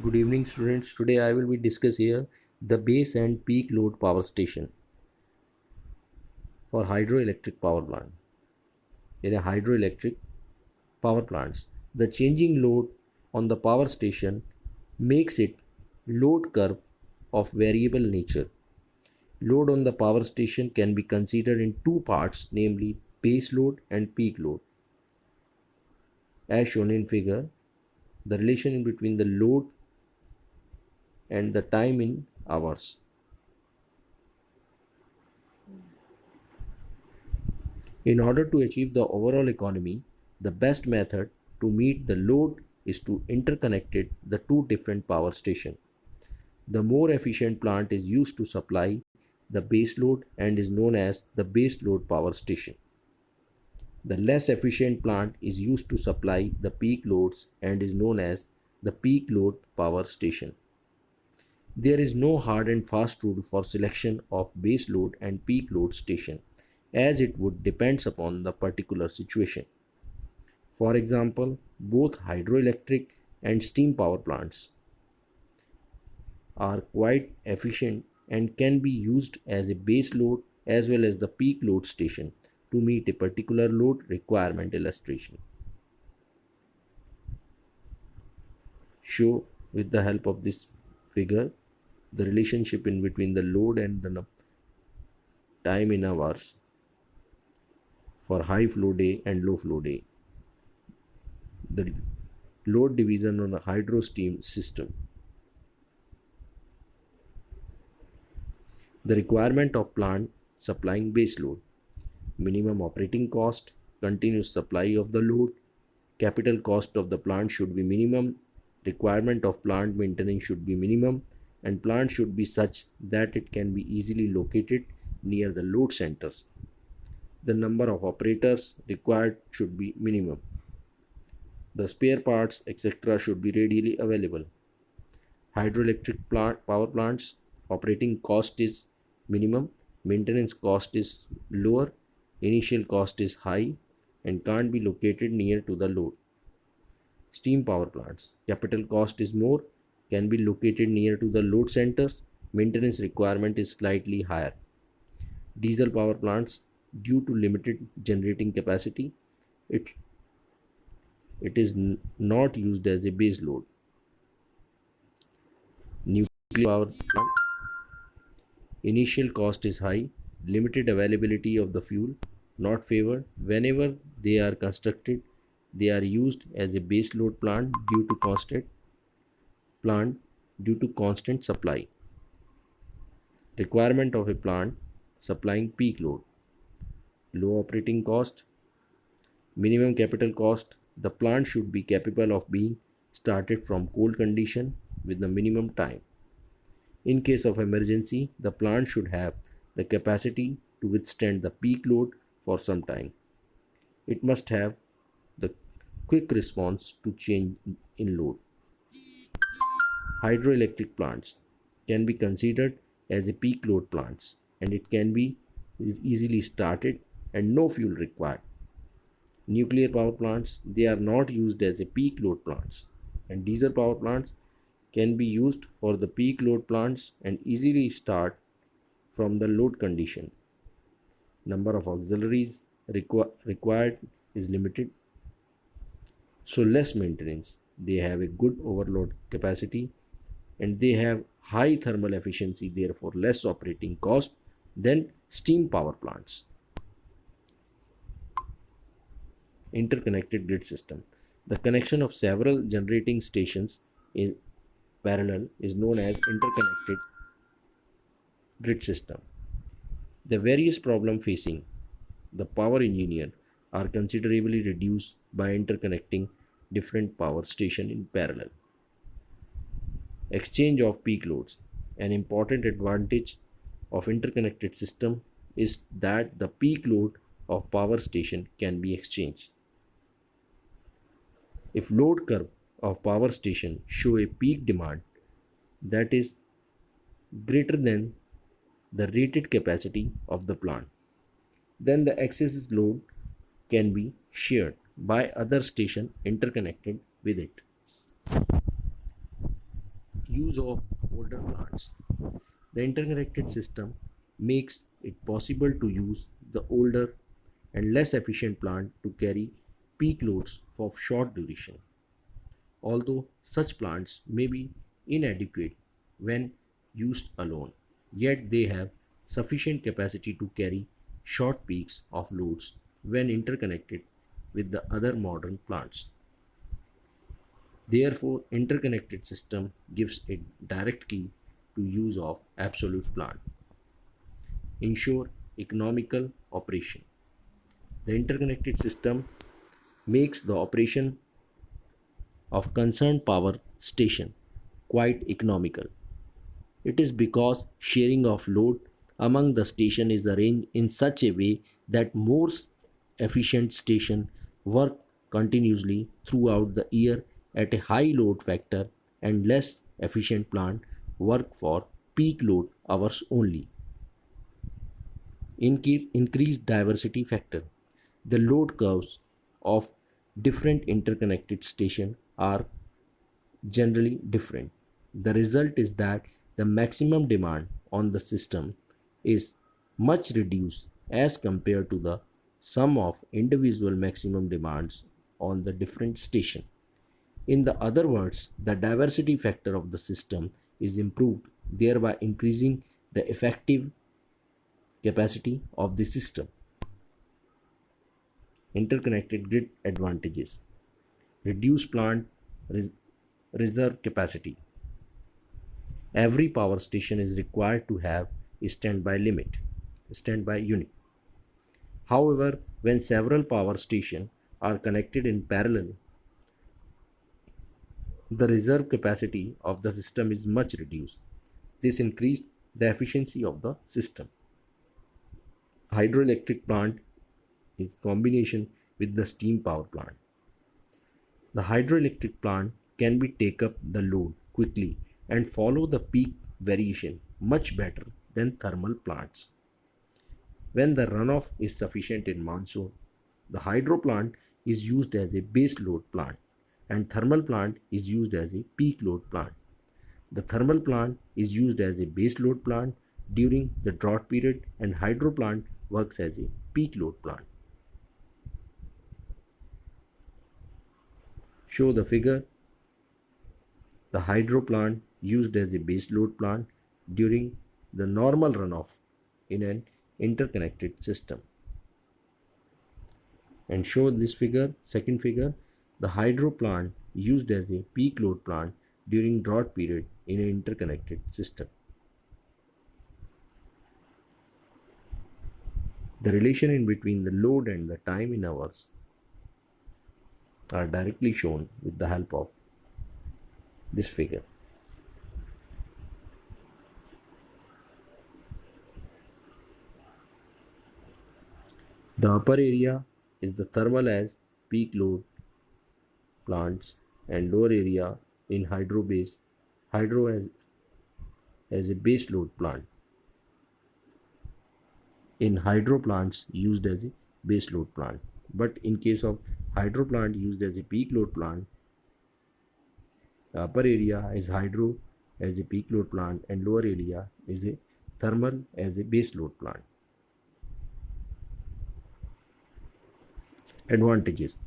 Good evening students. Today I will be discuss here the base and peak load power station for hydroelectric power plant. In a hydroelectric power plants, the changing load on the power station makes it load curve of variable nature. Load on the power station can be considered in two parts, namely base load and peak load. As shown in figure, the relation between the load and the time in hours. In order to achieve the overall economy, the best method to meet the load is to interconnect the two different power stations. The more efficient plant is used to supply the base load and is known as the base load power station. The less efficient plant is used to supply the peak loads and is known as the peak load power station. There is no hard and fast rule for selection of base load and peak load station, as it would depends upon the particular situation. For example, both hydroelectric and steam power plants are quite efficient and can be used as a base load as well as the peak load station to meet a particular load requirement. Illustration show with the help of this figure the relationship in between the load and the time in hours for high flow day and low flow day. The load division on a hydro steam system. The requirement of plant supplying base load. Minimum operating cost, continuous supply of the load, capital cost of the plant should be minimum, requirement of plant maintenance should be minimum, and plant should be such that it can be easily located near the load centers. The number of operators required should be minimum. The spare parts etc. should be readily available. Hydroelectric power plants operating cost is minimum, maintenance cost is lower, initial cost is high and can't be located near to the load. Steam power plants capital cost is more, can be located near to the load centers, maintenance requirement is slightly higher. Diesel power plants, due to limited generating capacity, it is not used as a base load. Nuclear power plant, initial cost is high, limited availability of the fuel, not favored. Whenever they are constructed, they are used as a base load plant due to constant supply. Requirement of a plant supplying peak load. Low operating cost, minimum capital cost. The plant should be capable of being started from cold condition with the minimum time. In case of emergency, the plant should have the capacity to withstand the peak load for some time. It must have the quick response to change in load. Hydroelectric plants can be considered as a peak load plants and it can be easily started and no fuel required. Nuclear power plants, they are not used as a peak load plants, and diesel power plants can be used for the peak load plants and easily start from the load condition. Number of auxiliaries required is limited, so less maintenance. They have a good overload capacity and they have high thermal efficiency, therefore less operating cost than steam power plants. Interconnected grid system. The connection of several generating stations in parallel is known as interconnected grid system. The various problems facing the power engineer are considerably reduced by interconnecting different power stations in parallel. Exchange of peak loads. An important advantage of interconnected system is that the peak load of power station can be exchanged. If load curve of power station show a peak demand that is greater than the rated capacity of the plant, then the excess load can be shared by other station interconnected with it. Use of older plants. The interconnected system makes it possible to use the older and less efficient plant to carry peak loads for short duration. Although such plants may be inadequate when used alone, yet they have sufficient capacity to carry short peaks of loads when interconnected with the other modern plants. Therefore, interconnected system gives a direct key to use of absolute plant. Ensure economical operation. The interconnected system makes the operation of concerned power station quite economical. It is because sharing of load among the station is arranged in such a way that more efficient station work continuously throughout the year at a high load factor and less efficient plant work for peak load hours only. Increased diversity factor. The load curves of different interconnected stations are generally different. The result is that the maximum demand on the system is much reduced as compared to the sum of individual maximum demands on the different station. In the other words, the diversity factor of the system is improved, thereby increasing the effective capacity of the system. Interconnected grid advantages. Reduce plant res- reserve capacity. Every power station is required to have a standby unit. However, when several power stations are connected in parallel, the reserve capacity of the system is much reduced. This increases the efficiency of the system. Hydroelectric plant is combination with the steam power plant. The hydroelectric plant can be take up the load quickly and follow the peak variation much better than thermal plants. When the runoff is sufficient in monsoon, the hydro plant is used as a base load plant and thermal plant is used as a peak load plant. The thermal plant is used as a base load plant during the drought period and hydro plant works as a peak load plant. Show the figure. The hydro plant used as a base load plant during the normal runoff in an interconnected system. And show this figure, second figure, the hydro plant used as a peak load plant during drought period in an interconnected system. The relation in between the load and the time in hours are directly shown with the help of this figure. The upper area is the thermal as peak load plants and lower area in hydro as a base load plant. In hydro plants used as a base load plant. But in case of hydro plant used as a peak load plant, the upper area is hydro as a peak load plant and lower area is a thermal as a base load plant. Advantages.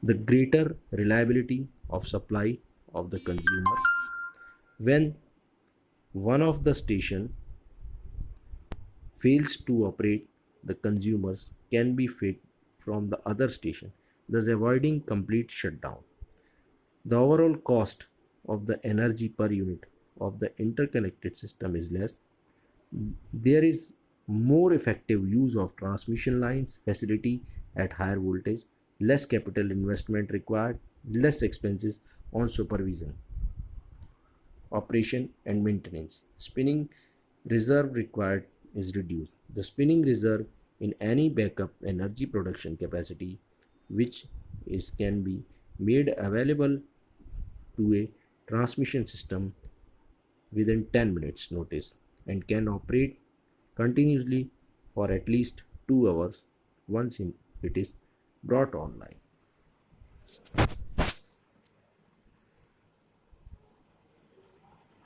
The greater reliability of supply of the consumer. When one of the station fails to operate, the consumers can be fed from the other station, thus avoiding complete shutdown. The overall cost of the energy per unit of the interconnected system is less. There is more effective use of transmission lines facility at higher voltage, less capital investment required, less expenses on supervision, operation and maintenance. Spinning reserve required is reduced. The spinning reserve in any backup energy production capacity which is can be made available to a transmission system within 10 minutes notice and can operate continuously for at least 2 hours once it is brought online.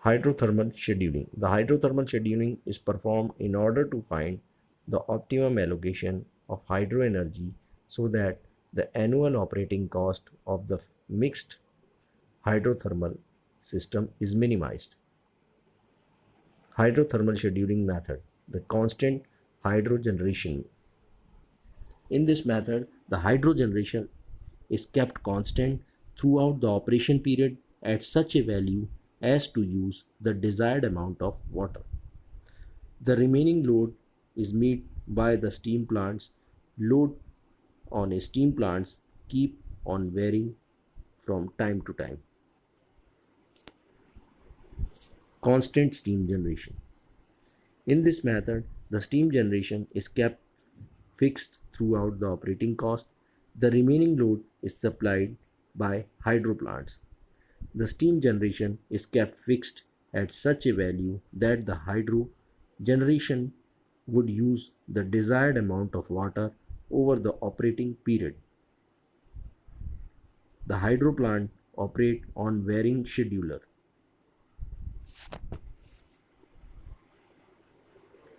Hydrothermal scheduling. The hydrothermal scheduling is performed in order to find the optimum allocation of hydro energy so that the annual operating cost of the mixed hydrothermal system is minimized. Hydrothermal scheduling method. The constant hydro generation. In this method, the hydro generation is kept constant throughout the operation period at such a value as to use the desired amount of water. The remaining load is met by the steam plants. Load on a steam plants keep on varying from time to time. Constant steam generation. In this method, the steam generation is kept fixed throughout the operating cost. The remaining load is supplied by hydro plants. The steam generation is kept fixed at such a value that the hydro generation would use the desired amount of water over the operating period. The hydro plant operate on varying scheduler.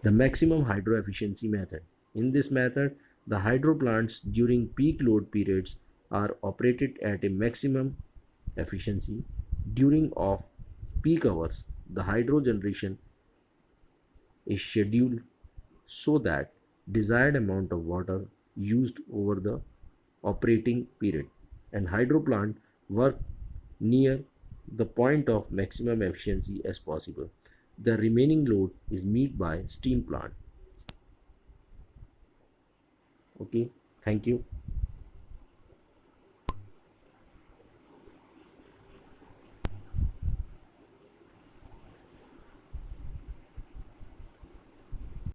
The maximum hydro efficiency method. In this method, the hydro plants during peak load periods are operated at a maximum efficiency. During off peak hours, the hydro generation is scheduled so that desired amount of water used over the operating period and hydro plant work near the point of maximum efficiency as possible. The remaining load is met by steam plant. Okay, thank you.